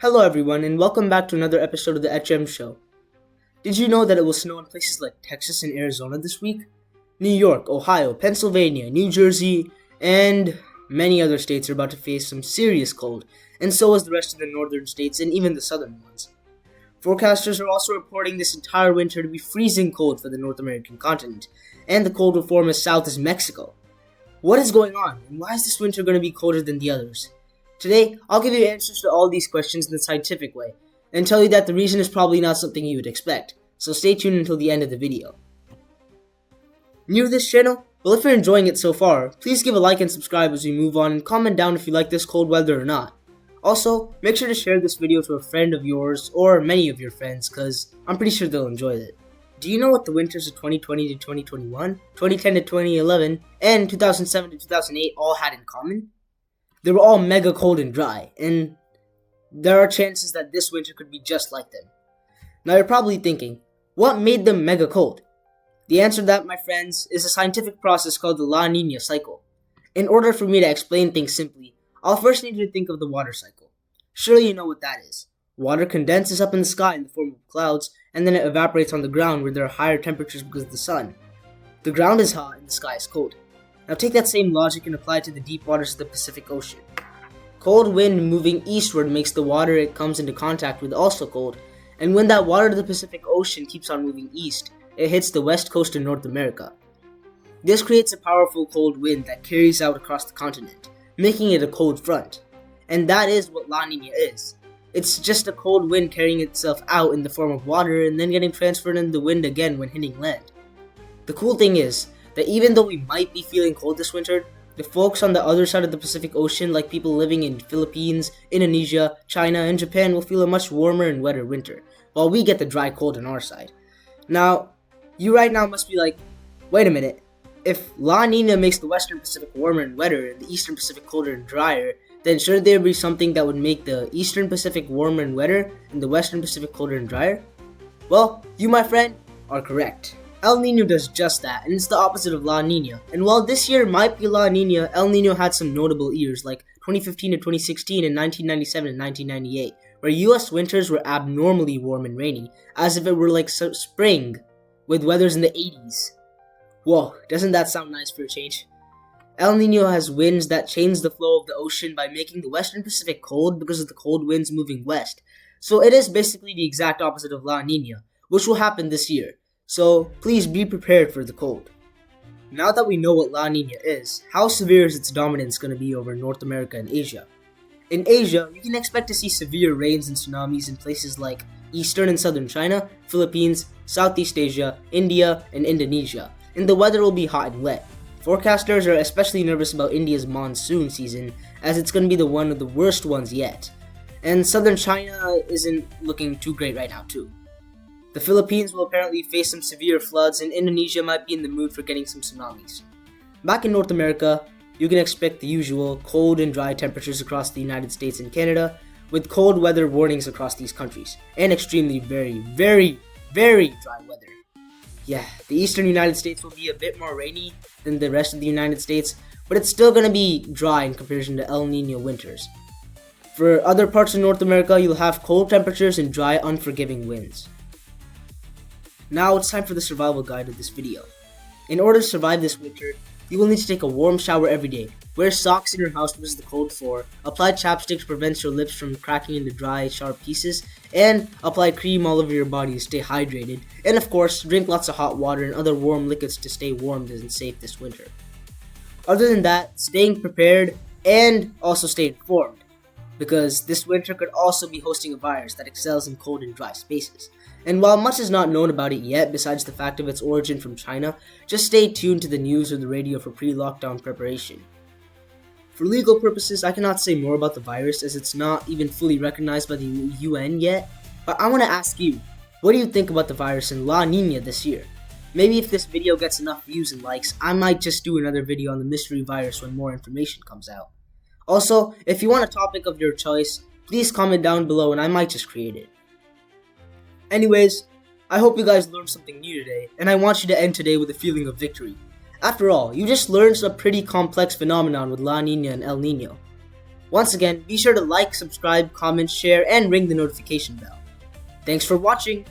Hello everyone and welcome back to another episode of the HM Show. Did you know that it will snow in places like Texas and Arizona this week? New York, Ohio, Pennsylvania, New Jersey, and many other states are about to face some serious cold, and so is the rest of the northern states and even the southern ones. Forecasters are also reporting this entire winter to be freezing cold for the North American continent, and the cold will form as south as Mexico. What is going on, and why is this winter going to be colder than the others? Today, I'll give you answers to all these questions in the scientific way, and tell you that the reason is probably not something you would expect, so stay tuned until the end of the video. New to this channel? Well, if you're enjoying it so far, please give a like and subscribe as we move on, and comment down if you like this cold weather or not. Also, make sure to share this video to a friend of yours, or many of your friends, cause I'm pretty sure they'll enjoy it. Do you know what the winters of 2020 to 2021, 2010 to 2011, and 2007 to 2008 all had in common? They were all mega cold and dry, and there are chances that this winter could be just like them. Now you're probably thinking, what made them mega cold? The answer to that, my friends, is a scientific process called the La Nina cycle. In order for me to explain things simply, I'll first need you to think of the water cycle. Surely you know what that is. Water condenses up in the sky in the form of clouds, and then it evaporates on the ground where there are higher temperatures because of the sun. The ground is hot and the sky is cold. Now take that same logic and apply it to the deep waters of the Pacific Ocean. Cold wind moving eastward makes the water it comes into contact with also cold, and when that water to the Pacific Ocean keeps on moving east, it hits the west coast of North America. This creates a powerful cold wind that carries out across the continent, making it a cold front. And that is what La Nina is. It's just a cold wind carrying itself out in the form of water and then getting transferred into the wind again when hitting land. The cool thing is that even though we might be feeling cold this winter, the folks on the other side of the Pacific Ocean, like people living in Philippines, Indonesia, China, and Japan, will feel a much warmer and wetter winter, while we get the dry cold on our side. Now, you right now must be like, wait a minute, if La Nina makes the Western Pacific warmer and wetter and the Eastern Pacific colder and drier, then shouldn't there be something that would make the Eastern Pacific warmer and wetter and the Western Pacific colder and drier? Well, you, my friend, are correct. El Nino does just that, and it's the opposite of La Nina. And while this year might be La Nina, El Nino had some notable years like 2015 to 2016 and 1997 and 1998, where US winters were abnormally warm and rainy, as if it were like spring, with weathers in the 80s. Whoa, doesn't that sound nice for a change? El Nino has winds that change the flow of the ocean by making the Western Pacific cold because of the cold winds moving west. So it is basically the exact opposite of La Nina, which will happen this year. So please be prepared for the cold. Now that we know what La Nina is, how severe is its dominance going to be over North America and Asia? In Asia, you can expect to see severe rains and tsunamis in places like eastern and southern China, Philippines, Southeast Asia, India, and Indonesia, and the weather will be hot and wet. Forecasters are especially nervous about India's monsoon season, as it's going to be one of the worst ones yet. And southern China isn't looking too great right now too. The Philippines will apparently face some severe floods, and Indonesia might be in the mood for getting some tsunamis. Back in North America, you can expect the usual cold and dry temperatures across the United States and Canada, with cold weather warnings across these countries, and extremely very dry weather. Yeah, the eastern United States will be a bit more rainy than the rest of the United States, but it's still going to be dry in comparison to El Nino winters. For other parts of North America, you'll have cold temperatures and dry, unforgiving winds. Now it's time for the survival guide of this video. In order to survive this winter, you will need to take a warm shower every day, wear socks in your house because of the cold floor, apply chapstick to prevent your lips from cracking into dry, sharp pieces, and apply cream all over your body to stay hydrated, and of course, drink lots of hot water and other warm liquids to stay warm and safe this winter. Other than that, staying prepared and also stay informed, because this winter could also be hosting a virus that excels in cold and dry spaces. And while much is not known about it yet, besides the fact of its origin from China, just stay tuned to the news or the radio for pre-lockdown preparation. For legal purposes, I cannot say more about the virus as it's not even fully recognized by the UN yet, but I want to ask you, what do you think about the virus in La Nina this year? Maybe if this video gets enough views and likes, I might just do another video on the mystery virus when more information comes out. Also, if you want a topic of your choice, please comment down below and I might just create it. Anyways, I hope you guys learned something new today, and I want you to end today with a feeling of victory. After all, you just learned a pretty complex phenomenon with La Nina and El Nino. Once again, be sure to like, subscribe, comment, share, and ring the notification bell. Thanks for watching!